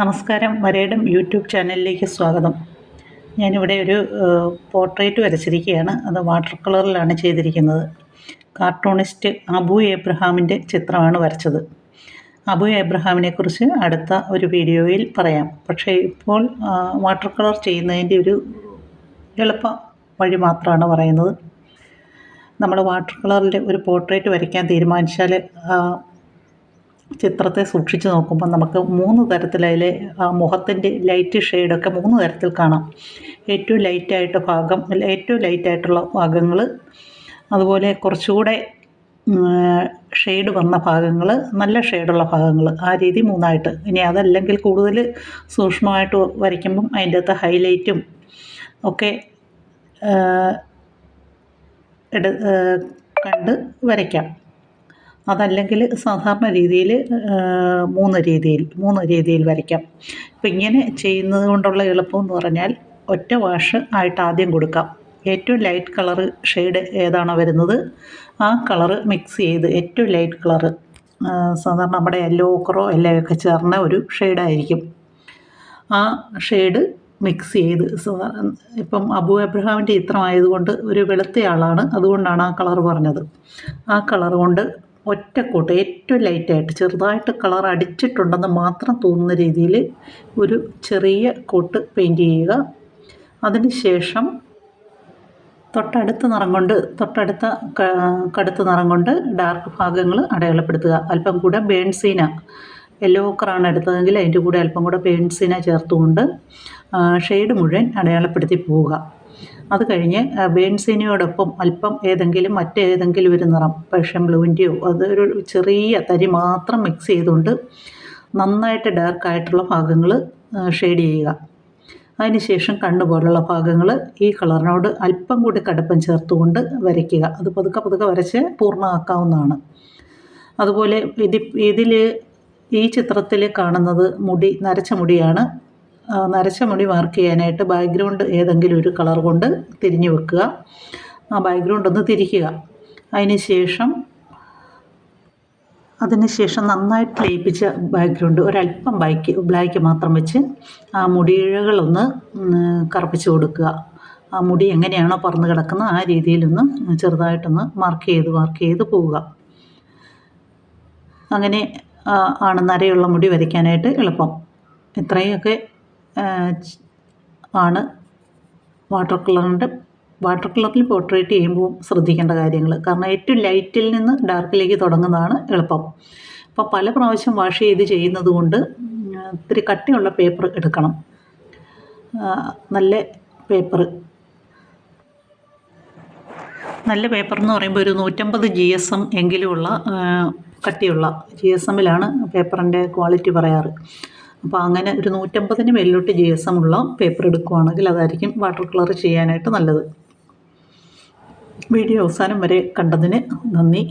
നമസ്കാരം, വരേടം യൂട്യൂബ് ചാനലിലേക്ക് സ്വാഗതം. ഞാനിവിടെ ഒരു പോർട്രേറ്റ് വരച്ചിരിക്കുകയാണ്. അത് വാട്ടർ കളറിലാണ് ചെയ്തിരിക്കുന്നത്. കാർട്ടൂണിസ്റ്റ് അബു എബ്രഹാമിൻ്റെ ചിത്രമാണ് വരച്ചത്. അബു എബ്രഹാമിനെക്കുറിച്ച് അടുത്ത ഒരു വീഡിയോയിൽ പറയാം. പക്ഷേ ഇപ്പോൾ വാട്ടർ കളർ ചെയ്യുന്നതിൻ്റെ ഒരു എളുപ്പ വഴി മാത്രമാണ് പറയുന്നത്. നമ്മൾ വാട്ടർ കളറിൽ ഒരു പോർട്രേറ്റ് വരയ്ക്കാൻ തീരുമാനിച്ചാൽ ചിത്രത്തെ സൂക്ഷിച്ച് നോക്കുമ്പോൾ നമുക്ക് 3 തരത്തിൽ അതിലെ മുഖത്തിൻ്റെ ലൈറ്റ് ഷെയ്ഡൊക്കെ 3 തരത്തിൽ കാണാം. ഏറ്റവും ലൈറ്റായിട്ടുള്ള ഭാഗങ്ങൾ, അതുപോലെ കുറച്ചുകൂടെ ഷെയ്ഡ് വന്ന ഭാഗങ്ങൾ, നല്ല ഷെയ്ഡുള്ള ഭാഗങ്ങൾ, ആ രീതി 3ആയിട്ട്. ഇനി അതല്ലെങ്കിൽ കൂടുതൽ സൂക്ഷ്മമായിട്ട് വരയ്ക്കുമ്പം അതിൻ്റെ അകത്ത് ഹൈലൈറ്റും ഒക്കെ കണ്ട് വരയ്ക്കാം. അതല്ലെങ്കിൽ സാധാരണ രീതിയിൽ 3 രീതിയിൽ വരയ്ക്കാം. അപ്പം ഇങ്ങനെ ചെയ്യുന്നത് കൊണ്ടുള്ള എളുപ്പമെന്ന് പറഞ്ഞാൽ ഒറ്റ വാഷ് ആയിട്ട് ആദ്യം കൊടുക്കാം. ഏറ്റവും ലൈറ്റ് കളറ് ഷെയ്ഡ് ഏതാണോ വരുന്നത് ആ കളറ് മിക്സ് ചെയ്ത്, ഏറ്റവും ലൈറ്റ് കളറ് സാധാരണ നമ്മുടെ യെല്ലോക്കറോ എല്ലയൊക്കെ ചേർന്ന ഒരു ഷെയ്ഡായിരിക്കും. ആ ഷെയ്ഡ് മിക്സ് ചെയ്ത്, ഇപ്പം അബു എബ്രഹാമിൻ്റെ ചിത്രമായതുകൊണ്ട് ഒരു വെളുത്തയാളാണ്, അതുകൊണ്ടാണ് ആ കളർ പറഞ്ഞത്. ആ കളർ കൊണ്ട് ഒറ്റക്കൂട്ട് ഏറ്റവും ലൈറ്റായിട്ട് ചെറുതായിട്ട് കളർ അടിച്ചിട്ടുണ്ടെന്ന് മാത്രം തോന്നുന്ന രീതിയിൽ ഒരു ചെറിയ കോട്ട് പെയിൻറ്റ് ചെയ്യുക. അതിന് ശേഷം തൊട്ടടുത്ത കടുത്ത നിറം കൊണ്ട് ഡാർക്ക് ഭാഗങ്ങൾ അടയാളപ്പെടുത്തുക. അല്പം കൂടെ ബേൺസീന, യെല്ലോ കളറാണ് എടുത്തതെങ്കിൽ അതിൻ്റെ കൂടെ അല്പം കൂടെ ബേൺസീന ചേർത്തുകൊണ്ട് ഷെയ്ഡ് മുഴുവൻ അടയാളപ്പെടുത്തി പോവുക. അത് കഴിഞ്ഞ് ബേൺസീനയോടൊപ്പം അല്പം മറ്റേതെങ്കിലും ഒരു നിറം, പേർഷ്യൻ ബ്ലൂവിൻ്റെയോ, അതൊരു ചെറിയ തരി മാത്രം മിക്സ് ചെയ്തുകൊണ്ട് നന്നായിട്ട് ഡാർക്കായിട്ടുള്ള ഭാഗങ്ങൾ ഷെയ്ഡ് ചെയ്യുക. അതിനുശേഷം കണ്ണ് പോലുള്ള ഭാഗങ്ങൾ ഈ കളറിനോട് അല്പം കൂടി കടുപ്പം ചേർത്തുകൊണ്ട് വരയ്ക്കുക. അത് പതുക്കെ വരച്ച് പൂർണ്ണമാക്കാവുന്നതാണ്. അതുപോലെ ഈ ചിത്രത്തിൽ കാണുന്നത് നരച്ച മുടിയാണ്. നരച്ച മുടി മാർക്ക് ചെയ്യാനായിട്ട് ബാക്ക്ഗ്രൗണ്ട് ഏതെങ്കിലും ഒരു കളർ കൊണ്ട് തിരിഞ്ഞു വെക്കുക. ആ ബാക്ക്ഗ്രൗണ്ട് ഒന്ന് തിരിക്കുക. അതിനുശേഷം നന്നായിട്ട് ലയിപ്പിച്ച ബാക്ക്ഗ്രൗണ്ട് ഒരല്പം ബ്ലാക്ക് മാത്രം വെച്ച് ആ മുടിയിഴകളൊന്ന് കറുപ്പിച്ച് കൊടുക്കുക. ആ മുടി എങ്ങനെയാണോ പറന്ന് കിടക്കുന്നത് ആ രീതിയിലൊന്ന് ചെറുതായിട്ടൊന്ന് മാർക്ക് ചെയ്ത് പോവുക. അങ്ങനെ ആണ് നരയുള്ള മുടി വരയ്ക്കാനായിട്ട് എളുപ്പം. ഇത്രയൊക്കെ ആണ് വാട്ടർ കളറിൽ പോർട്രേറ്റ് ചെയ്യുമ്പോൾ ശ്രദ്ധിക്കേണ്ട കാര്യങ്ങൾ. കാരണം ഏറ്റവും ലൈറ്റിൽ നിന്ന് ഡാർക്കിലേക്ക് തുടങ്ങുന്നതാണ് എളുപ്പം. അപ്പോൾ പല പ്രാവശ്യം വാഷ് ചെയ്ത് ചെയ്യുന്നത് കൊണ്ട് ഇത്തിരി കട്ടിയുള്ള പേപ്പർ എടുക്കണം. നല്ല പേപ്പർ എന്ന് പറയുമ്പോൾ ഒരു 150 GSM എങ്കിലുമുള്ള കട്ടിയുള്ള GSMലാണ് പേപ്പറിൻ്റെ ക്വാളിറ്റി പറയാറ്. അപ്പോൾ അങ്ങനെ ഒരു 150 മേലോട്ട് GSM ഉള്ള പേപ്പർ എടുക്കുകയാണെങ്കിൽ അതായിരിക്കും വാട്ടർ കളർ ചെയ്യാനായിട്ട് നല്ലത്. വീഡിയോ അവസാനം വരെ കണ്ടതിന് നന്ദി.